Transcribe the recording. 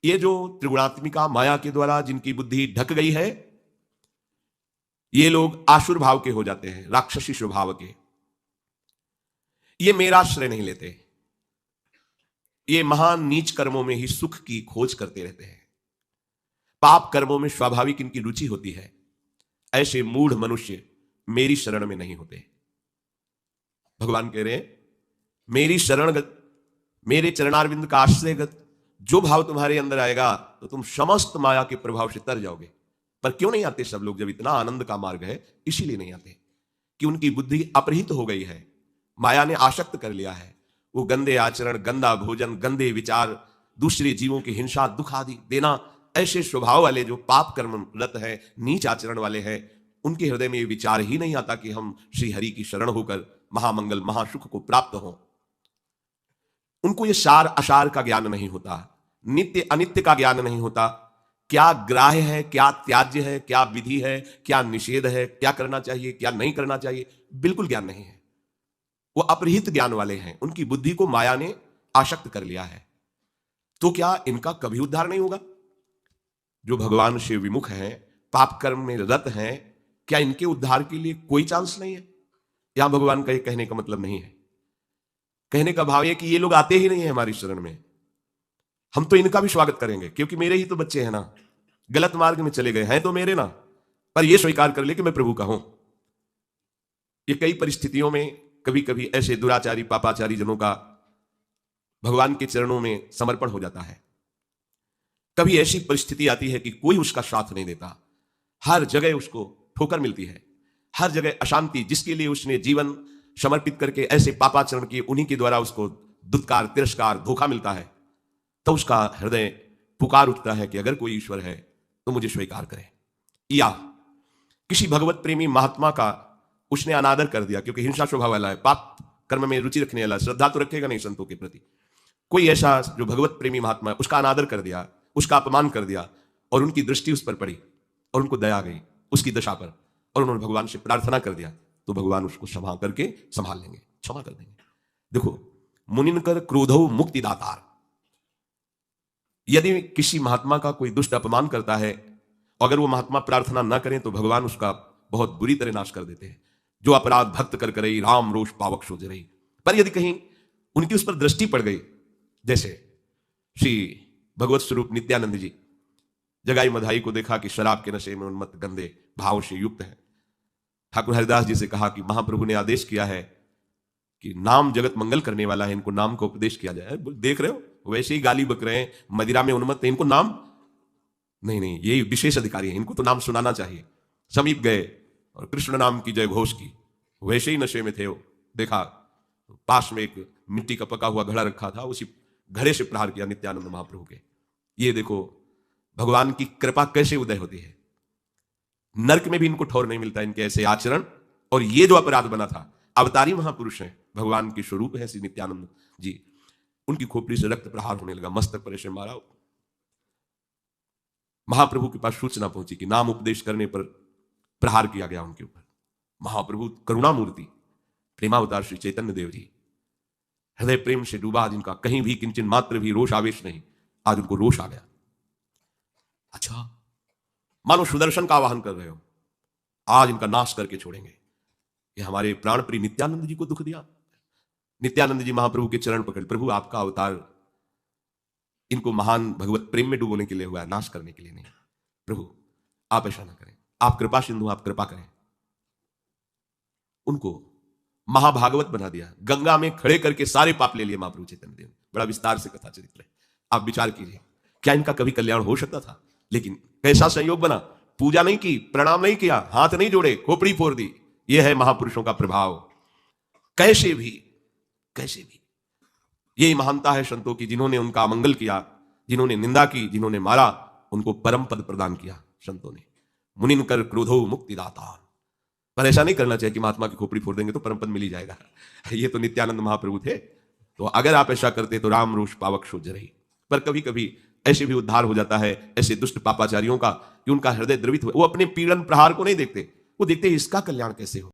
ये जो त्रिगुणात्मिका माया के द्वारा जिनकी बुद्धि ढक गई है, ये लोग आसुर भाव के हो जाते हैं, राक्षसी स्वभाव के। ये मेरा आश्रय नहीं लेते, ये महान नीच कर्मों में ही सुख की खोज करते रहते हैं। पाप कर्मों में स्वाभाविक इनकी रुचि होती है। ऐसे मूढ़ मनुष्य मेरी शरण में नहीं होते। भगवान कह रहे हैं, मेरी शरणगत, मेरे चरणारविंद का आश्रयगत जो भाव तुम्हारे अंदर आएगा तो तुम समस्त माया के प्रभाव से तर जाओगे। पर क्यों नहीं आते सब लोग? जब इतना आनंद का मार्ग है, इसीलिए नहीं आते कि उनकी बुद्धि अपहृत हो गई है, माया ने आसक्त कर लिया है। वो गंदे आचरण, गंदा भोजन, गंदे विचार, दूसरे जीवों की हिंसा, दुख आदि देना, ऐसे स्वभाव वाले जो पाप कर्म रत है, नीच आचरण वाले हैं, उनके हृदय में ये विचार ही नहीं आता कि हम श्री हरि की शरण होकर महामंगल महासुख को प्राप्त हों। उनको ये सार असार का ज्ञान नहीं होता, नित्य अनित्य का ज्ञान नहीं होता। क्या ग्राह्य है, क्या त्याज्य है, क्या विधि है, क्या निषेध है, क्या करना चाहिए, क्या नहीं करना चाहिए, बिल्कुल ज्ञान नहीं है। वो अपरिहित ज्ञान वाले हैं, उनकी बुद्धि को माया ने आसक्त कर लिया है। तो क्या इनका कभी उद्धार नहीं होगा? जो भगवान से विमुख हैं, पाप कर्म में रत हैं, क्या इनके उद्धार के लिए कोई चांस नहीं है? यहां भगवान का ये कहने का मतलब नहीं है। कहने का भाव है कि ये लोग आते ही नहीं है हमारी शरण में, हम तो इनका भी स्वागत करेंगे, क्योंकि मेरे ही तो बच्चे हैं ना, गलत मार्ग में चले गए हैं तो मेरे ना, पर ये स्वीकार कर ले कि मैं प्रभु का हूं। ये कई परिस्थितियों में कभी कभी ऐसे दुराचारी पापाचारी जनों का भगवान के चरणों में समर्पण हो जाता है। कभी ऐसी परिस्थिति आती है कि कोई उसका साथ नहीं देता, हर जगह उसको ठोकर मिलती है, हर जगह अशांति। जिसके लिए उसने जीवन समर्पित करके ऐसे पापाचरण किए, उन्हीं के द्वारा उसको दुत्कार, तिरस्कार, धोखा मिलता है। तो उसका हृदय पुकार उठता है कि अगर कोई ईश्वर है तो मुझे स्वीकार करे। या किसी भगवत प्रेमी महात्मा का उसने अनादर कर दिया, क्योंकि हिंसा स्वभाव वाला है, पाप कर्म में रुचि रखने वाला, श्रद्धा तो रखेगा नहीं संतों के प्रति। कोई ऐसा जो भगवत प्रेमी महात्मा है, उसका अनादर कर दिया, उसका अपमान कर दिया, और उनकी दृष्टि उस पर पड़ी और उनको दया गई उसकी दशा पर, और उन्होंने भगवान से प्रार्थना कर दिया, तो भगवान उसको क्षमा करके संभाल लेंगे, क्षमा कर देंगे। देखो, मुनिनकर क्रोधो मुक्तिदातार। यदि किसी महात्मा का कोई दुष्ट अपमान करता है, अगर वो महात्मा प्रार्थना ना करें तो भगवान उसका बहुत बुरी तरह नाश कर देते हैं। जो अपराध भक्त कर करई, राम रोष पावक सो जरई। पर यदि कहीं उनकी उस पर दृष्टि पड़ गई, जैसे श्री भगवत स्वरूप नित्यानंद जी, जगाई मधाई को देखा कि शराब के नशे में उन्मत्त गंदे भाव से युक्त है। ठाकुर हरिदास जी से कहा कि महाप्रभु ने आदेश किया है कि नाम जगत मंगल करने वाला है, इनको नाम का उपदेश किया जाए। देख रहे हो, वैसे ही गाली बक रहे हैं, मदिरा में उन्मत्त है, इनको नाम नहीं, ये विशेष अधिकारी है, इनको तो नाम सुनाना चाहिए। समीप गए और कृष्ण नाम की जय घोष की, वैसे ही नशे में थे वो। देखा पास में एक मिट्टी का पका हुआ घड़ा रखा था, उसी घड़े से प्रहार किया नित्यानंद महाप्रभु के। ये देखो भगवान की कृपा कैसे उदय होती है। नरक में भी इनको ठौर नहीं मिलता इनके ऐसे आचरण। और ये जो अपराध बना था, अवतारी महापुरुष हैं, भगवान के स्वरूप है श्री नित्यानंद जी। उनकी खोपड़ी से रक्त प्रहार होने लगा, मस्तक पर ऐसे मारा। महाप्रभु के पास सूचना पहुंची कि नाम उपदेश करने पर प्रहार किया गया उनके ऊपर। महाप्रभु करुणामूर्ति, प्रेमावतार श्री चैतन्य देव जी, हृदय प्रेम से डूबा, जिनका कहीं भी किंचन मात्र भी रोष आवेश नहीं, आज उनको रोष आ गया। अच्छा, मानो सुदर्शन का आवाहन कर रहे हो, आज इनका नाश करके छोड़ेंगे। ये हमारे प्राण प्रिय नित्यानंद जी को दुख दिया। नित्यानंद जी महाप्रभु के चरण पकड़, प्रभु आपका अवतार इनको महान भगवत प्रेम में डुबोने के लिए हुआ है, नाश करने के लिए नहीं। प्रभु आप ऐसा ना करें, आप कृपा सिंधु, आप कृपा करें। उनको महाभागवत बना दिया, गंगा में खड़े करके सारे पाप ले लिए महाप्रभु चैतन्य देव। बड़ा विस्तार से कथा चरित्र है, आप विचार कीजिए, क्या इनका कभी कल्याण हो सकता था? लेकिन कैसा संयोग बना, पूजा नहीं की, प्रणाम नहीं किया, हाथ नहीं जोड़े, खोपड़ी फोड़ दी। यह है महापुरुषों का प्रभाव। कैसे भी यही महानता है संतों की, जिन्होंने उनका अमंगल किया, जिन्होंने निंदा की, जिन्होंने मारा, उनको परम पद प्रदान किया संतों ने। मुनिन कर क्रोधो मुक्तिदाता। पर ऐसा नहीं करना चाहिए कि महात्मा की खोपड़ी फोड़ देंगे तो परम पद मिल ही जाएगा। ये तो नित्यानंद महाप्रभु थे, तो अगर आप ऐसा करते तो राम रोष पावक सो जरई। पर कभी कभी ऐसे भी उद्धार हो जाता है ऐसे दुष्ट पापाचारियों का कि उनका हृदय द्रवित हुआ। वो अपने पीड़न प्रहार को नहीं देखते, वो देखते इसका कल्याण कैसे हो।